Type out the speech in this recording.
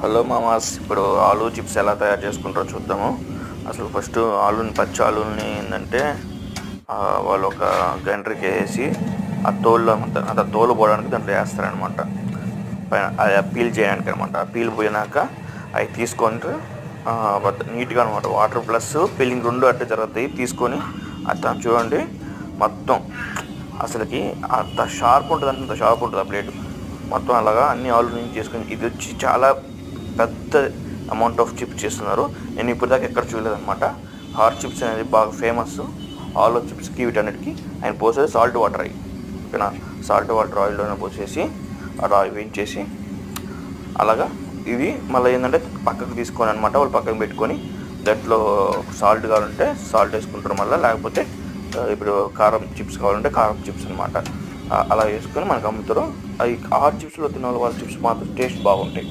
Hello మామాస్, ఇప్పుడు aloo chips ఎలా తయారు చేసుకుంటారో చూద్దాము. అసలు ఫస్ట్ పచ్చి ఆలూని ఏంటంటే వాళ్ళు ఒక గ్రైండర్కి వేసి ఆ తోలు అంత తోలు పోవడానికి దాంట్లో వేస్తారనమాట. పైన అది పీల్ చేయడానికి అనమాట. పీల్ పోయినాక అవి తీసుకొని నీట్గా అనమాట వాటర్ ప్లస్ పీలింగ్ రెండు అట్టే జరుగుతాయి. తీసుకొని అట్లా చూడండి, మొత్తం అసలుకి అంత షార్ప్ ఉంటుంది, అంత షార్ప్ ఉంటుంది ఆ ప్లేట్ మొత్తం. అలాగా అన్ని ఆలు నుంచి చేసుకొని ఇది వచ్చి చాలా పెద్ద అమౌంట్ ఆఫ్ చిప్స్ చేస్తున్నారు. నేను ఇప్పుడు దాకా ఎక్కడ చూడలేదన్నమాట. హాట్ చిప్స్ అనేది బాగా ఫేమస్. ఆలు చిప్స్కి వీటన్నిటికి ఆయన పోసేది సాల్ట్ వాటర్. అవి ఓకేనా, సాల్ట్ వాటర్ ఆయిల్లోనే పోసేసి అలా వేయించేసి అలాగా ఇవి మళ్ళీ ఏంటంటే పక్కకు తీసుకొని అనమాట. వాళ్ళు పక్కకు పెట్టుకొని దాంట్లో సాల్ట్ కావాలంటే సాల్ట్ వేసుకుంటారు, మళ్ళీ లేకపోతే ఇప్పుడు కారం చిప్స్ కావాలంటే కారం చిప్స్ అనమాట. అలా వేసుకొని మనకు అమ్ముతారు. అవి హాట్ చిప్స్లో తినే వాళ్ళ చిప్స్ మాత్రం టేస్ట్ బాగుంటాయి.